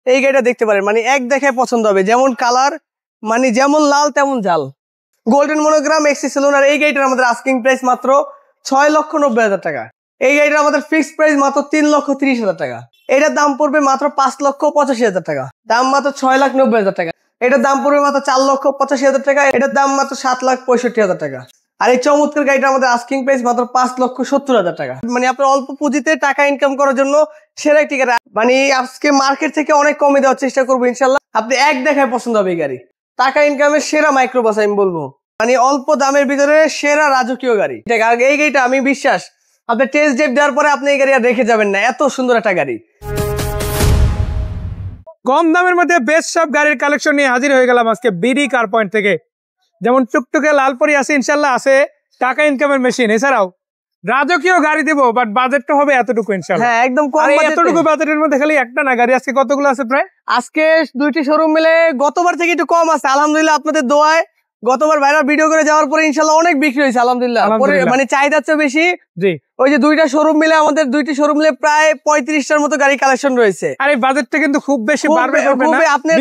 এই গাড়িটা দেখতে পারেন, মানে এক দেখায় পছন্দ হবে, যেমন কালার মানে যেমন লাল তেমন ঝাল। Golden monogram Axio saloon. আর এই গাড়িটার আমাদের আস্কিং প্রাইস মাত্র 6,90,000 টাকা। এই গাড়িটার আমাদের ফিক্সড প্রাইস মাত্র 3,30,000 টাকা। এটার দাম পড়বে মাত্র 5,85,000 টাকা, দাম মাত্র 6,90,000 টাকা। এটার দাম পড়বে মাত্র 4,85,000 টাকা, এটার দাম মাত্র 7,65,000 টাকা। আর এই চমৎকার গাড়িটা আমাদের আস্কিং প্রাইস মাত্র 5,70,000 টাকা। মানে আপনার অল্প পুঁজিতে টাকা ইনকাম করার জন্য সেরা একটি গাড়ি, মানে আজকে মার্কেট থেকে অনেক কমে দেওয়ার চেষ্টা করবো ইনশাল্লাহ। আপনি এক দেখায় পছন্দ হবে এই গাড়ি। টাকা ইনকামের সেরা মাইক্রোবাস আমি বলবো, মানে অল্প দামের ভিতরে সেরা রাজকীয় গাড়ি। এই গাড়িটা আমি বিশ্বাস আপনি টেস্ট ড্রাইভ দেওয়ার পরে আপনি এই গাড়ি আর রেখে যাবেন না, এত সুন্দর একটা গাড়ি। কম দামের মধ্যে বেস্ট সব গাড়ির কালেকশন নিয়ে হাজির হয়ে গেলাম আজকে বিডি কার পয়েন্ট থেকে। যেমন টুকটুকে লালপরি আছে, ইনশাল্লাহ আছে টাকা ইনকামের মেশিন, এছাড়াও রাজকীয় গাড়ি দিব, বাট বাজেটটা হবে এতটুকু ইনশাল্লাহ। হ্যাঁ একদম কম বাজেটে। এতটুকু বাজেটের মধ্যে খালি একটা না গাড়ি, আজকে কতগুলো আছে প্রায়? আজকে 2টি শোরুম মিলে গতবার থেকে একটু কম আছে আলহামদুলিল্লাহ, আপনাদের দোয়ায়। গতবার ভাইরা ভিডিও করে যাওয়ার পরে ইনশাল্লাহ অনেক বিক্রি হয়েছে আলহামদুলিল্লাহ। মানে চাহিদা চেয়ে বেশি। জি, ওই যে 2টা শোরুম মিলে আমাদের 2টি শোরুম মিলে প্রায় 35টার মতো গাড়ি কালেকশন রয়েছে। আর এই বাজেটটা কিন্তু খুব বেশি বাড়বে না। আপনার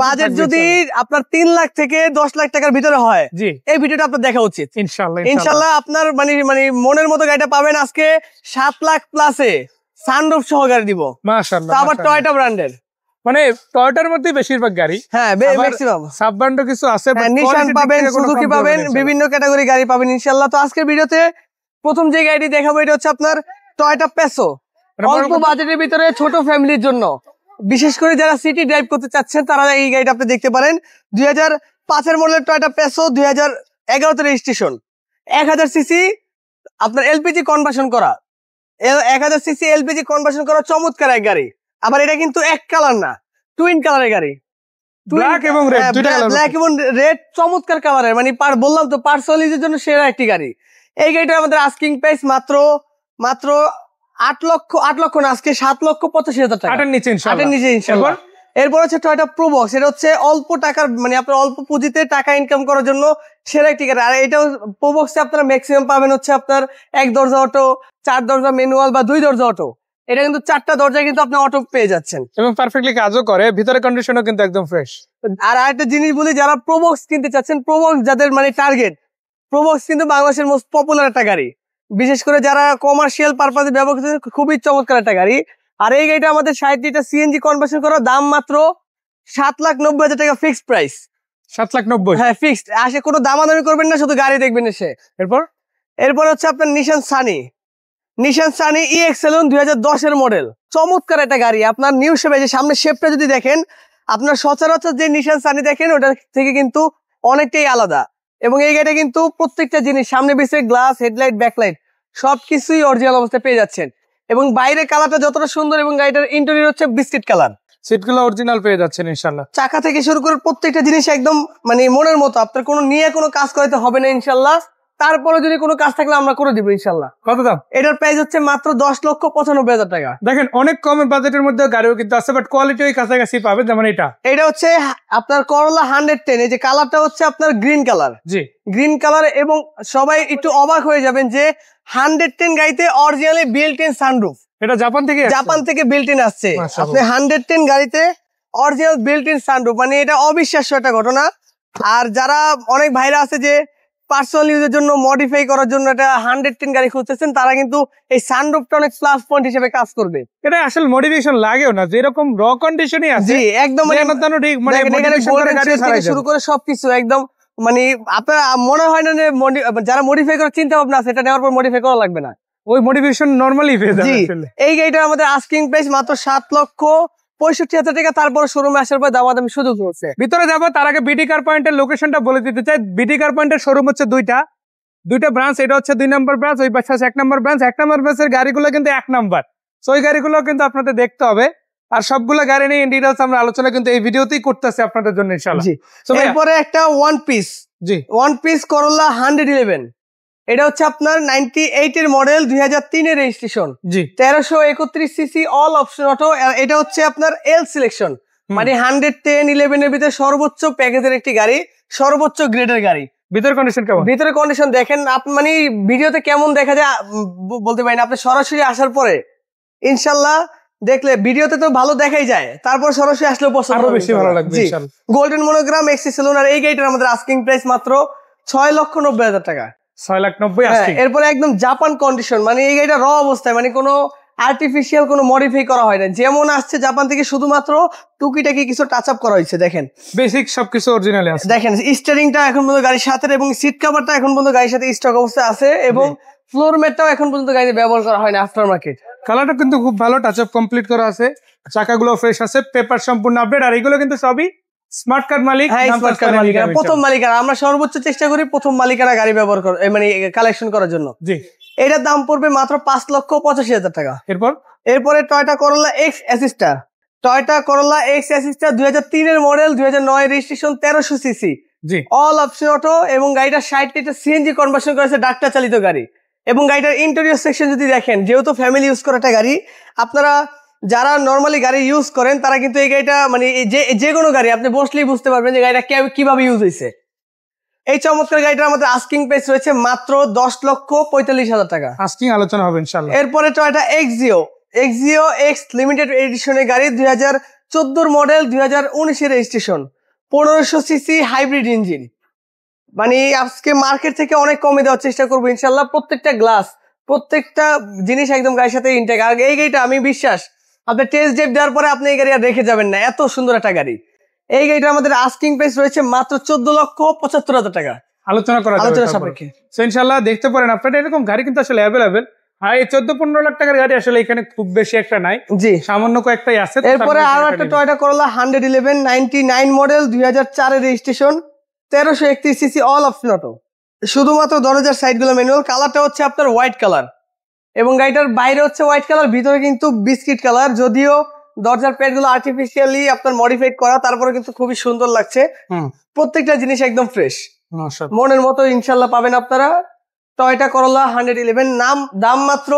বাজেট যদি আপনার 3 লাখ থেকে 10 লাখ টাকার ভিতরে হয়, জি, এই ভিডিওটা আপনার দেখা উচিত ইনশাল্লাহ। আপনার মানে মনের মতো গাড়িটা পাবেন আজকে 7 লাখ প্লাসে সানরুফ সহ গাড়ি দিব মাশাআল্লাহ। আবার টয়োটা ব্র্যান্ডের, মানে টয়োটার মধ্যে বেশিরভাগ গাড়ি, হ্যাঁ ম্যাক্সিমাম সাব ব্র্যান্ডও কিছু আছে, নিশান পাবেন, সুজুকি পাবেন, বিভিন্ন ক্যাটাগরি গাড়ি পাবেন ইনশাআল্লাহ। তো আজকের ভিডিওতে প্রথম যে গাড়িটি দেখাবো এটা হচ্ছে আপনার টয়োটা পেসো। অল্প বাজেটের ভিতরে ছোট ফ্যামিলির জন্য, বিশেষ করে যারা সিটি ড্রাইভ করতে চাচ্ছেন তারা এই গাড়িটা আপনি দেখতে পারেন। 2005 মডেলের টয়োটা পেসো, 2011 রেজিস্ট্রেশন, 1000 সিসি আপনার এলপিজি কনভার্সন করা, 1000 সিসি এলপিজি কনভার্সন করা চমৎকার এক গাড়ি। আবার এটা কিন্তু এক কালার না, টুইন কালারের গাড়ি, ব্ল্যাক এবং রেড, চমৎকার কালারের, মানে বললাম তো পার্সোনাল ইউজের জন্য সেরা একটি গাড়ি। এই গাড়িটা আমাদের আস্কিং প্রাইস মাত্র 8 লক্ষ না, আজকে 7,85,000 টাকা, 8 এর নিচে ইনশাআল্লাহ। এরপর হচ্ছে টয়োটা প্রোবক্স। এটা হচ্ছে অল্প টাকার, মানে আপনার অল্প পুঁজিতে টাকা ইনকাম করার জন্য সেরা একটি গাড়ি। আর এটা প্রোবক্সে আপনারা ম্যাক্সিমাম পাবেন হচ্ছে আপনার 1 দরজা অটো, 4 দরজা ম্যানুয়াল বা 2 দরজা অটো। এটা কিন্তু 4টা দরজা কিন্তু আপনি অটো পেয়ে যাচ্ছেন এবং পারফেক্টলি কাজও করে, ভিতরে কন্ডিশনও কিন্তু একদম ফ্রেশ। আর আরেকটা জিনিস বলি, যারা প্রোবক্স কিনতে চাচ্ছেন, প্রোবক্স যাদের মানে টার্গেট, প্রোবক্স কিন্তু বাংলাদেশের মোস্ট পপুলার একটা গাড়ি, বিশেষ করে যারা কমার্শিয়াল পারপাসে ব্যবহার করতে, খুবই চমৎকার একটা গাড়ি। আর এই গাড়িটা আমাদের 60টা সিএনজি কনভার্সন করা, দাম মাত্র 7,90,000 টাকা ফিক্সড প্রাইস। 7,90,000, হ্যাঁ ফিক্সড। আসে কোনো দামাদামি করবেন না, শুধু গাড়ি দেখবেন এসে। এরপর হচ্ছে আপনার নিশান সানি EX সেলুন 2010 মডেল, চমৎকার একটা গাড়ি। আপনার নিউ শেপ, যে সামনে শেপটা যদি দেখেন, আপনার সচরাচর যে নিশান সানি দেখেন ওটা থেকে কিন্তু অনেকটাই আলাদা। এবং এই গাড়িটা কিন্তু প্রত্যেকটা জিনিস, সামনে পিছনে গ্লাস, হেডলাইট, ব্যাকলাইট সবকিছুই অরিজিনাল অবস্থায় পেয়ে যাচ্ছেন। এবং বাইরের কালারটা যতটা সুন্দর, এবং গাড়িটার ইন্টেরিয়র হচ্ছে বিস্কিট কালার, সিটগুলো অরিজিনাল পেয়ে যাচ্ছেন ইনশাআল্লাহ। চাকা থেকে শুরু করে প্রত্যেকটা জিনিস একদম মানে মনের মতো, আপনার কোনো নিয়ে কোনো কাজ করতে হবে না ইনশাআল্লাহ। তারপরে যদি কোনো কাজ থাকলে আমরা করে দিব ইনশাআল্লাহ। কত দাম? এটার প্রাইস হচ্ছে মাত্র 10,95,000 টাকা। দেখেন অনেক কম বাজেটের মধ্যে গাড়িও কিন্তু আছে, বাট কোয়ালিটি ওই কাছাকাছি পাবেন। যেমন এটা হচ্ছে আপনার করলা 110, এই যে কালারটা হচ্ছে আপনার গ্রিন কালার, জি গ্রিন কালার। এবং সবাই একটু অবাক হয়ে যাবেন যে 110 গাড়িতে অরিজিনালি বিল্ট ইন সানরুফ। এটা জাপান থেকে বিল্ট ইন আসছে। আপনি 110 গাড়িতে অরিজিনাল বিল্ট ইন সানরুফ, মানে এটা অবিশ্বাস্য একটা ঘটনা। আর যারা অনেক ভাইরা আছে যে পার্সোনাল ইউজের জন্য মডিফাই করার জন্য এটা 110 গাড়ি খুঁজতেছেন, তারা কিন্তু এই সানরুফটা অনেক প্লাস পয়েন্ট হিসেবে কাজ করবে। এটা আসলে মডিফিকেশন লাগেও না, যেরকম র কন্ডিশনই আছে, জি একদম শুরু করে সবকিছু একদম, মানে আপনার মনে হয় না যে যারা মডিফাই করার চিন্তা ভাবনা আছে, এটা নেওয়ার পর মডিফাই করা লাগবে না, ওই মডিফিকেশন নরমালি পেয়ে যাবেন। এই গাড়িটা আমাদের আস্কিং প্রাইস মাত্র 7,65,000 টাকা। তারপরে শোরুমে আসার পর দামাদামি সুযোগ হচ্ছে। ভিতরে যাবো তার আগে বিডি কার পয়েন্টের লোকেশনটা বলে দিতে চাই। বিডি কার পয়েন্টের শোরুম হচ্ছে দুইটা ব্রাঞ্চ। এটা হচ্ছে 2 নম্বর ব্রাঞ্চ, ওই পাশে 1 নম্বর ব্রাঞ্চ। 1 নম্বর ব্রাঞ্চের গাড়িগুলো কিন্তু 1 নম্বর, তো ওই গাড়িগুলো কিন্তু আপনাদের দেখতে হবে। আর সবগুলো গাড়ি নিয়ে ইন ডিটেইলস আমরা আলোচনা কিন্তু এই ভিডিওতেই করতেছি আপনাদের জন্য ইনশাআল্লাহ। এরপরে একটা ওয়ান পিস করলা 111, এটা হচ্ছে আপনার 98 মডেল, 2003 রেজিস্ট্রেশন, জি 1331 সিসি অল অপশন অটো। এটা হচ্ছে আপনার এল সিলেকশন, মানে 110, 11 এর ভিতরে সর্বোচ্চ প্যাকেজের একটি গাড়ি, সর্বোচ্চ গ্রেডের গাড়ি। ভিতরের কন্ডিশন কেমন? ভিতরের কন্ডিশন দেখেন আপনি, মানে ভিডিওতে কেমন দেখা যায় বলতে পারি না, আপনি সরাসরি আসার পরে ইনশাল্লাহ দেখলে ভিডিওতে তো ভালো দেখাই যায়, তারপর সরাসরি আসলে পছন্দ আরো বেশি ভালো লাগবে ইনশাআল্লাহ। গোল্ডেন মনোগ্রাম এক্সি সেলুনার এই গাড়িটার আমাদের আস্কিং প্রাইস মাত্র 6,90,000 টাকা। 6,90,000 আস্কিং। এরপরে একদম জাপান কন্ডিশন, মানে এই গাড়িটা র অবস্থায়, মানে কোনো আর্টিফিশিয়াল কোনো মডিফাই করা হয় না, যেমন আসছে জাপান থেকে শুধুমাত্র টুকিটাকি কিছু টাচ আপ করা হয়েছে। দেখেন বেসিক সবকিছু অরিজিনালি আছে। দেখেন স্টিয়ারিংটা এখন পর্যন্ত গাড়ির সাথে, এবং সিট কভারটা এখন পর্যন্ত গাড়ির সাথে স্টক অবস্থায় আছে, এবং ফ্লোর ম্যাটটাও এখন পর্যন্ত গাড়িতে ব্যবহার করা হয় না, আফটার মার্কেট। কালারটা কিন্তু খুব ভালো, টাচ আপ কমপ্লিট করা আছে, চাকাগুলো ফ্রেশ আছে, পেপার সম্পূর্ণ আপডেট। আর এগুলো কিন্তু সবই স্মার্ট কার্ড মালিক। হ্যাঁ, স্মার্ট কার্ড মালিকানা, প্রথম মালিকানা। আমরা সর্বোচ্চ চেষ্টা করি প্রথম মালিকানা গাড়ি ব্যবহার করার, মানে কালেকশন করার জন্য। জি, এটার দাম পড়বে মাত্র 5,85,000 টাকা। এরপরে Toyota Corolla X Assista. Toyota Corolla X Assista 2003 এর model, 2009 registration, 1300 CC, G, all option auto, এবং গাড়িটা 60 লিটার সিএনজি কনভার্সন করেছে, ডাক্তার চালিত গাড়ি। এবং গাড়িটার ইন্টেরিয়র সেকশন যদি দেখেন, যেহেতু ফ্যামিলি ইউজ করা একটা গাড়ি, আপনারা যারা নর্মালি গাড়ি ইউজ করেন তারা কিন্তু এই গাড়িটা, মানে যে কোনো গাড়ি আপনি বসলেই বুঝতে পারবেন যে গাড়িটা কিভাবে ইউজ হয়েছে। এই চমৎকার গাড়িটার আমাদের আস্কিং প্রাইস রয়েছে মাত্র 10,45,000 টাকা। আস্কিং আলোচনা হবে ইনশাআল্লাহ। এরপরে টয়োটা এক্সিও এক্স লিমিটেড এডিশনের গাড়ি, 2014 model, 2019 registration, 1500 CC hybrid engine. মানে আজকে মার্কেট থেকে অনেক কমে দেওয়ার চেষ্টা করবো ইনশাল্লাহ। প্রত্যেকটা গ্লাস, প্রত্যেকটা জিনিস একদম গাড়ির সাথে ইনটেক। আর এই গাড়িটা আমি বিশ্বাস আপনি টেস্ট ড্রাইভ দেওয়ার পরে আপনি এই গাড়ি আর রেখে যাবেন না, এত সুন্দর একটা গাড়ি। এই গাড়িটা আমাদের আস্কিং প্রাইস রয়েছে মাত্র 14,75,000 টাকা। আলোচনা সাপেক্ষে ইনশাআল্লাহ দেখতে পারেন আপনারা, এরকম গাড়ি কিন্তু আসলে অ্যাভেলেবেল। আর এই 14-15 লাখ টাকার গাড়ি আসলে এখানে খুব বেশি একটা নাই, জি, সামান্য কয়েকটাই আছে। এরপরে আরো একটা টয়োটা করোলা 111 99 মডেল, 2004 এর registration, 1331 CC, all option auto, শুধুমাত্র দরজার সাইড গুলো ম্যানুয়াল। কালারটা হচ্ছে আপনার হোয়াইট কালার, এবং গাড়িটার বাইরে হচ্ছে হোয়াইট কালার, ভিতরে কিন্তু বিস্কিট কালার। যদিও দরজার প্যাড গুলো আর্টিফিশিয়ালি আপনার মডিফাইড করা, তারপরে কিন্তু খুবই সুন্দর লাগছে। প্রত্যেকটা জিনিস একদম ফ্রেশ, মনের মতো ইনশাল্লাহ পাবেন আপনারা। টয়োটা করোলা 111 দাম মাত্র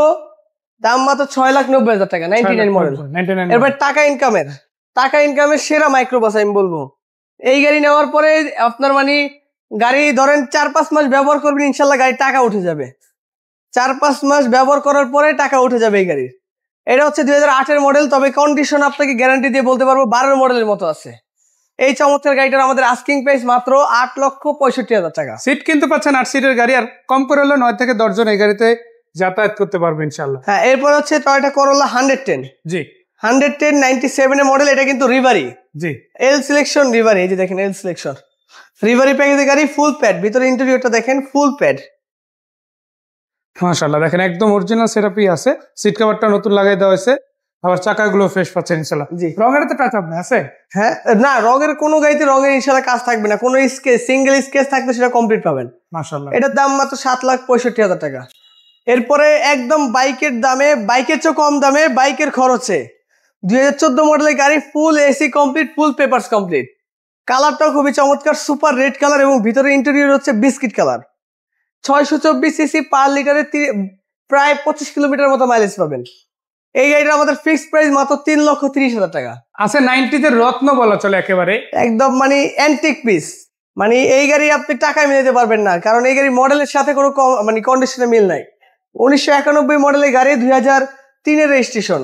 6,90,000 টাকা, 99 মডেল। এরপর টাকা ইনকামের সেরা মাইক্রোবাস আমি বলবো। এই গাড়ি নেওয়ার পরে আপনার মানে গাড়ি ধরেন 4-5 মাস ব্যবহার করবেন, ইনশাল্লাহ গাড়ির টাকা উঠে যাবে। 4-5 মাস ব্যবহার করার পরে টাকা উঠে যাবে এই গাড়ির। এটা হচ্ছে 2008 এর মডেল, তবে কন্ডিশন আপনাকে গ্যারান্টি দিয়ে বলতে পারবো 12 মডেলের মতো আছে। এই চমৎকার গাড়িটার আমাদের আস্কিং প্রাইস মাত্র 8,65,000 টাকা। সিট কিন্তু পাচ্ছেন 8 সিটের গাড়ি, আর কম করে হলো 9 থেকে 10 জন এই গাড়িতে যাতায়াত করতে পারবে ইনশাআল্লাহ। হ্যাঁ, এরপর হচ্ছে টয়োটা করোলা 110। জি, 110 97 এর মডেল, এটা কিন্তু রিভারি। জি, এল সিলেকশন রিভারি, এই যে দেখেন এল সিলেকশন রিভারি প্যাকেজের গাড়ি, ফুল প্যাড, ভিতরে ইন্টেরিয়রটা দেখেন ফুল প্যাড। মাশাআল্লাহ, দেখেন একদম অরিজিনাল সেটআপই আছে, সিট কভারটা নতুন লাগাই দেওয়া হয়েছে, আবার চাকাগুলো ফ্রেশ পাচ্ছেন ইনশাআল্লাহ। জি, রঙের তো টাচ আপ আছে? হ্যাঁ, না রঙের কোনো গাড়িতে রঙের ইনশাআল্লাহ কাজ থাকবে না, কোনো স্কেচ, সিঙ্গেল স্কেচ থাকলে সেটা কমপ্লিট পাবেন মাশাআল্লাহ। এটার দাম মাত্র 7,65,000 টাকা। এরপরে একদম বাইকের দামে, বাইকের চেয়ে কম দামে, বাইকের খরচে 2014 মডেলের গাড়ি, ফুল AC complete, full papers complete. কালারটাও খুবই চমৎকার, সুপার রেড কালার, এবং ভিতরে ইন্টেরিয়র হচ্ছে বিস্কিট কালার। 624 সিসি, পার লিটারে প্রায় 25 কিলোমিটার মতো মাইলেজ পাবেন। এই গাড়িটা আমাদের ফিক্সড প্রাইস মাত্র 3,30,000 টাকা। আছে 90-তে রত্ন বলা চলে, একেবারে একদম মানে অ্যান্টিক পিস। মানে এই গাড়ি আপনি টাকায় মিলাতে পারবেন না, কারণ এই গাড়ি মডেলের সাথে কোনো মানে কন্ডিশনে মিল নাই। 1991 মডেলের গাড়ি, 2003 এর রেজিস্ট্রেশন।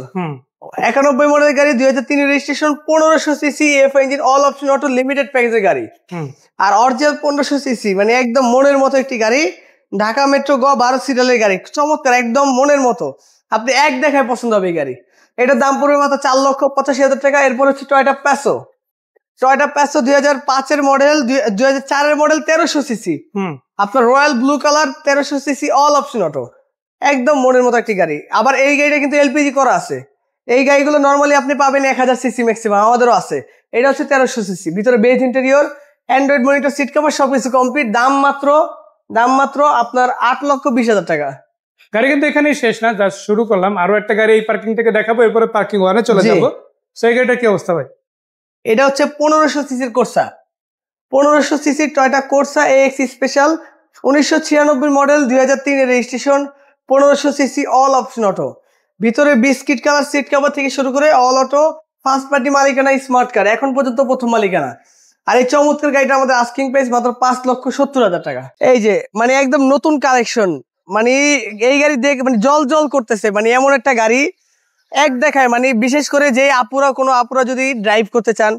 91 মডেলের গাড়ি, 2003 এর registration, 1500 CC F engine, all option auto, limited প্যাকেজের গাড়ি। আর অরিজিনাল 1500 সিসি, মানে একদম মনের মতো একটি গাড়ি। ঢাকা মেট্রো 12 সিরিয়ালের গাড়ি, চমৎকার, একদম মনের মতো, আপনি এক দেখায় পছন্দ হবে এই গাড়ি। এটার দাম পড়বে মাত্র 4,85,000 টাকা। এরপর হচ্ছে টয়োটা প্যাসো 2005 এর মডেল, 2004 এর মডেল, 1300 সিসি, আপনার royal blue colour, 1300 CC, all option auto, একদম মনের মতো একটি গাড়ি। আবার এই গাড়িটা কিন্তু এলপিজি করা আছে। এই গাড়িগুলো নর্মালি আপনি পাবেন 1000 সিসি ম্যাক্সিমাম, আমাদেরও আছে। এটা হচ্ছে 1300 সিসি, ভিতরে beige interior, Android monitor, seat cover, সবকিছু কমপ্লিট। দাম মাত্র আপনার 8,20,000 টাকা। গাড়ি কিন্তু এখানেই শেষ না, জাস্ট শুরু করলাম। আরো একটা গাড়ি এই পার্কিং থেকে দেখাবো, এরপরে পার্কিং ওয়ানে চলে যাবো। সেই গাড়িটার কি অবস্থা ভাই? এটা হচ্ছে 1500 সিসির কোর্সা, 1500 সিসির Toyota Corsa x special, 1996 model, 2003 এর registration, 1500 CC, all option auto, ভিতরে বিস্কিট কালার, সিট কভার থেকে শুরু করে অল অটো, ফার্স্ট পার্টি মালিকানা, স্মার্ট কার্ড, এখন পর্যন্ত প্রথম মালিকানা। আর এই চমৎকার গাড়িটা আমাদের আস্কিং প্রাইস মাত্র 5,70,000 টাকা। এই যে মানে একদম নতুন কালেকশন, মানে এই গাড়ি দেখে মানে জল করতেছে, মানে এমন একটা গাড়ি এক দেখায়, মানে বিশেষ করে যে কোনো আপুরা যদি ড্রাইভ করতে চান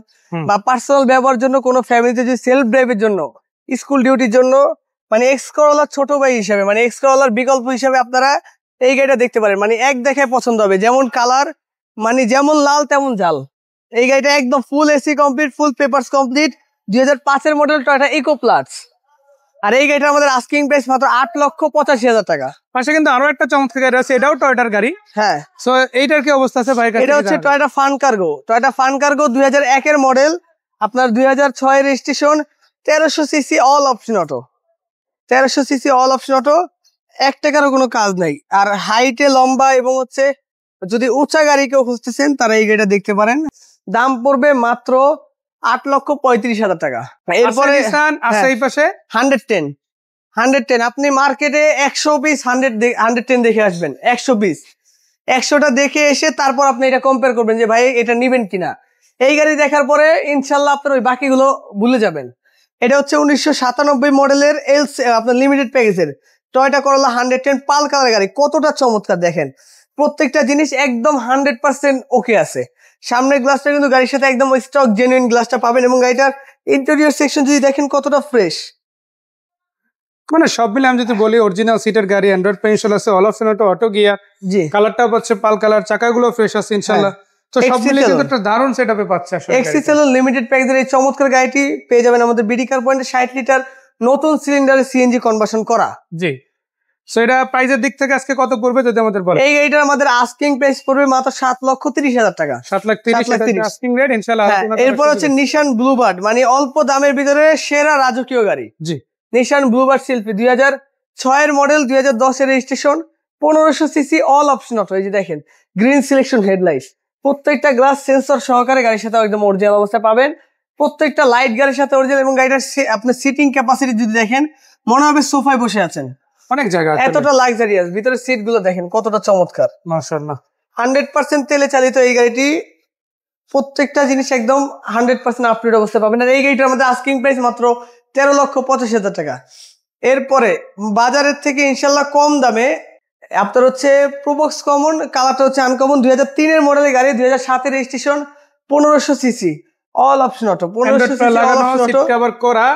বা পার্সোনাল ব্যবহারের জন্য, কোনো ফ্যামিলিতে যদি সেলফ ড্রাইভের জন্য, স্কুল ডিউটির জন্য, মানে এক্স করোলার ছোট ভাই হিসাবে, মানে এক্স করোলার বিকল্প হিসাবে আপনারা এই গাড়িটা দেখতে পারেন। মানে এক দেখায় পছন্দ হবে, যেমন কালার, মানে যেমন লাল তেমন জাল। এই গাড়িটা একদম full AC complete, full papers complete, 2005-এর মডেল টয়োটা ইকো প্লাস। আর এই গাড়িটা আমাদের আস্কিং প্রাইস মাত্র 8,85,000 টাকা। পাশে কিন্তু আরো একটা চমৎকার গাড়ি আছে, এটাও টয়োটার গাড়ি। হ্যাঁ, সো এইটার কি অবস্থা আছে ভাই? এটা হচ্ছে Toyota Fun Cargo. Toyota Fun Cargo 2001-এর মডেল, আপনার 2006-এর registration, 1300 CC all option auto. 1300 CC all option auto, 1 টাকারও কোনো কাজ নাই। আর হাইটে লম্বা এবং হচ্ছে যদি উঁচা গাড়ি কেউ খুঁজতেছেন তারা এই গাড়িটা দেখতে পারেন। দাম পড়বে মাত্র 8,35,000 টাকা। এরপরে আছে এই পাশে 110 আপনি মার্কেটে 100 পিস 110 দেখে আসবেন। 100 পিস, 100টা দেখে এসে তারপর আপনি এটা কম্পেয়ার করবেন যে ভাই এটা নিবেন কিনা। এই গাড়ি দেখার পরে ইনশাল্লাহ আপনার ওই বাকিগুলো ভুলে যাবেন। এটা হচ্ছে 1997 মডেলের আপনার লিমিটেড প্যাকেজের টয়োটা করোলা 110 পাল কালার গাড়ি। কতটা চমৎকার দেখেন, প্রত্যেকটা জিনিস একদম 100% ওকে আছে। সামনের গ্লাসটা কিন্তু গাড়ির সাথে একদম স্টক জেনুইন গ্লাসটা পাবেন, এবং গাড়িটার ইন্টেরিয়র সেকশন যদি দেখেন কতটা ফ্রেশ। মানে সব মিলে আমি যদি বলি অরিজিনাল সিটের গাড়ি, অ্যান্ড্রয়েড পেনশন আছে, অল অপশন অটো গিয়ার, জি কালারটা হচ্ছে পাল কালার, চাকাগুলো ফ্রেশ আছে ইনশাআল্লাহ। তো সব মিলে কিন্তু একটা দারুণ সেটআপে পাচ্ছে আসলে। এক্সিসেল লিমিটেড প্যাকেজের এই চমৎকার গাড়িটি পেয়ে যাবেন আমাদের বিডি কার পয়েন্টে। 60 লিটার নতুন সিলিন্ডারে সিএনজি কনভার্সন করা। জি, সো এটা প্রাইসের দিক থেকে আজকে কত পড়বে যদি আমাদের বলেন? এই গাড়িটার আমাদের আস্কিং প্রাইস পড়বে মাত্র 7,30,000 টাকা। 7,30,000 আস্কিং রেট ইনশাআল্লাহ। এরপর হচ্ছে নিশান ব্লুবার্ড, মানে অল্প দামের ভিতরে সেরা রাজকীয় গাড়ি। জি, নিশান ব্লুবার্ড শিল্পী 2006-এর মডেল, 2010-এর registration, 1500 CC all option auto. এই যে দেখেন গ্রিন সিলেকশন হেডলাইট, প্রত্যেকটা গ্লাস সেন্সর সহকারে গাড়ির সাথে একদম অরিজিনাল অবস্থায় পাবেন। প্রত্যেকটা লাইট গাড়ির সাথে অরিজিনাল, এবং গাড়িটার আপনার সিটিং ক্যাপাসিটি যদি দেখেন মনে হবে সোফায় বসে আছেন, অনেক জায়গা, এতটা লাক্সারিয়াস। ভিতরে সিট গুলো দেখেন কতটা চমৎকার, মাশাআল্লাহ। 100% তেলে চালিত এই গাড়িটি। প্রত্যেকটা জিনিস একদম 100% আপডেট অবস্থায় পাবেন। আর এই গাড়িটার আমাদের আস্কিং প্রাইস মাত্র 13,85,000 টাকা। এরপরে বাজারের থেকে ইনশাল্লাহ কম দামে আপনার হচ্ছে প্রোবক্স কমন, কালারটা হচ্ছে আনকমন, 2003-এর মডেলের গাড়ি, 2007-এর registration, 1500 CC all option auto. 1500 CC all option auto cover করা।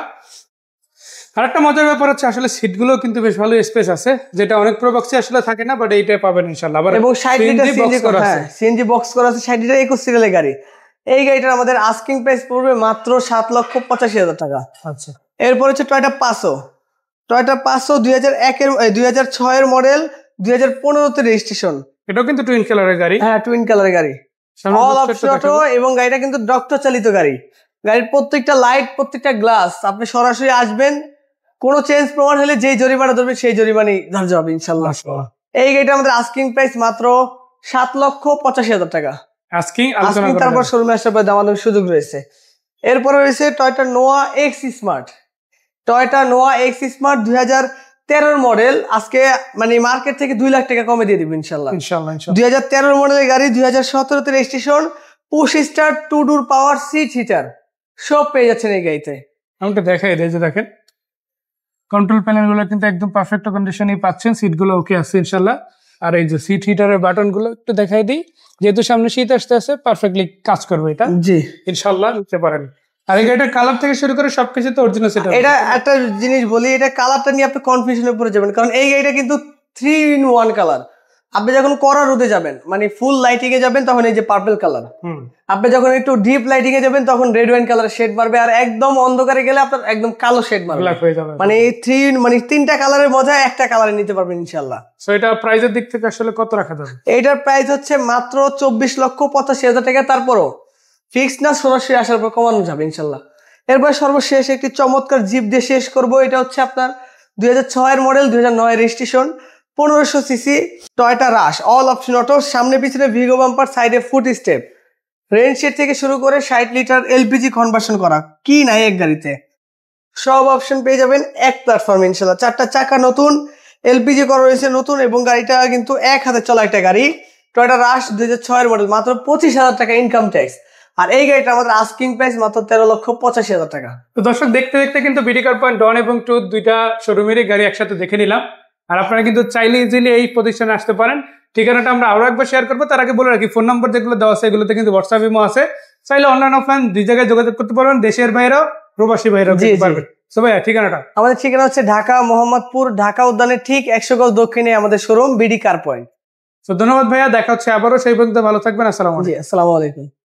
আরেকটা মজার ব্যাপার হচ্ছে আসলে সিটগুলো কিন্তু বেশ ভালো স্পেস আছে, যেটা অনেক প্রোবক্সে আসলে থাকে না, বাট এইটাই পাবেন ইনশাআল্লাহ। এবং 60 লিটার সিএনজি বক্স করা আছে, 60 লিটার 21 সিরিয়ালের গাড়ি। এই গাড়িটার আমাদের আস্কিং প্রাইস পড়বে মাত্র 7,85,000 টাকা। আচ্ছা, এরপর হচ্ছে টয়োটা পাসো। টয়োটা পাসো 2006-এর মডেল, 2015-তে রেজিস্ট্রেশন। এটাও কিন্তু টুইন কালারের গাড়ি। হ্যাঁ, টুইন কালারের গাড়ি, অল অপশন অটো, এবং গাড়িটা কিন্তু ডক্টর চালিত গাড়ি। গাড়ির প্রত্যেকটা লাইট, প্রত্যেকটা গ্লাস, আপনি সরাসরি আসবেন, কোনো চেঞ্জ প্রমাণ হলে যেই জরিমানা ধরবে সেই জরিমানাই ধার্য হবে ইনশাল্লাহ। এই গাড়িটা আমাদের আস্কিং প্রাইস মাত্র 7,85,000 টাকা। আস্কিং তারপর শোরুমে আসার পর দামাদামির সুযোগ রয়েছে। এরপরে রয়েছে Toyota Noah X smart. Toyota Noah X smart 2013-এর মডেল, আজকে মানে মার্কেট থেকে 2 লাখ টাকা কমে দিয়ে দিব ইনশাল্লাহ। 2013-এর মডেলের গাড়ি, 2017-তে রেজিস্ট্রেশন, পুশ স্টার্ট, 2 ডোর পাওয়ার, সিট হিটার সব পেয়ে যাচ্ছেন এই গাড়িতে। আমাকে দেখাই এই যে দেখেন কন্ট্রোল প্যানেল গুলো কিন্তু একদম পারফেক্ট কন্ডিশনে পাচ্ছেন, সিট গুলো ওকে আছে ইনশাল্লাহ। আর এই যে সিট হিটারের বাটন গুলো একটু দেখাই দিই, যেহেতু সামনে শীত আসতে আছে পারফেক্টলি কাজ করবে এটা। জি ইনশাল্লাহ নিতে পারেন। আর এই গাড়িটার কালার থেকে শুরু করে সবকিছু তো অরিজিনাল সেটআপ। এটা একটা জিনিস বলি, এটা কালারটা নিয়ে আপনি কনফিউশনে পড়ে যাবেন, কারণ এই গাড়িটা কিন্তু 3-in-1 কালার। আপনি যখন কড়া রোদে যাবেন, মানে ফুল লাইটিং এ যাবেন, তখন এই যে পার্পল কালার। আপনি যখন একটু ডিপ লাইটিং এ যাবেন তখন রেড ওয়াইন কালার শেড মারবে, আর একদম অন্ধকারে গেলে আপনার একদম কালো শেড মারবে, মানে এই 3টা কালারের মজা একটা কালারে নিতে পারবেন ইনশাআল্লাহ। সো এটা প্রাইসের দিক থেকে আসলে কত রাখা যাবে? এটার প্রাইস হচ্ছে মাত্র 24,85,000 টাকা। তারপরও ফিক্স না, সরাসরি আসার পর কমানো যাবে ইনশাআল্লাহ। এরপর সর্বশেষ একটি চমৎকার জিপ দিয়ে শেষ করব। এটা হচ্ছে আপনার 2006-এর মডেল, 2009-এর registration, 1500 CC Toyota Rush, all option auto, সামনে পিছনে ভিগো বাম্পার, সাইডে ফুট স্টেপ, রেন শেড থেকে শুরু করে 60 লিটার এলপিজি কনভার্সন করা, কি নাই এক গাড়িতে। সব অপশন পেয়ে যাবেন এক প্ল্যাটফর্মে ইনশাআল্লাহ। 4টা চাকা নতুন, এলপিজি করা রয়েছে নতুন, এবং গাড়িটা কিন্তু এক হাতে চলা একটা গাড়ি। টয়োটা রাশ 2006-এর মডেল, মাত্র 25,000 টাকা ইনকাম ট্যাক্স। আর এই গাড়িটা আমাদের আস্কিং প্রাইস মাত্র 13,85,000 টাকা। তো দর্শক দেখতে দেখতে কিন্তু বিডি কার পয়েন্ট 1 এবং 2 দুইটা শোরুমেরই গাড়ি একসাথে দেখে নিলাম। আর আপনারা কিন্তু চাইলে ইজিলি এই প্রতিষ্ঠানে আসতে পারেন। ঠিকানাটা আমরা আরো একবার শেয়ার করবো, তার আগে বলে রাখি ফোন নাম্বার যেগুলো দেওয়া আছে এগুলোতে কিন্তু হোয়াটসঅ্যাপ ইমো আছে, চাইলে অনলাইন অফলাইন দুই জায়গায় যোগাযোগ করতে পারবেন, দেশের বাইরেও প্রবাসী বাইরেও করতে পারবেন। সো ভাইয়া ঠিকানাটা? আমাদের ঠিকানা হচ্ছে ঢাকা মোহাম্মদপুর, ঢাকা উদ্যানের ঠিক 100 গজ দক্ষিণে আমাদের শোরুম বিডি কার পয়েন্ট। তো ধন্যবাদ ভাইয়া, দেখা হচ্ছে আবারও, সেই পর্যন্ত ভালো থাকবেন। আসসালামু আলাইকুম। জি আসসালামু আলাইকুম।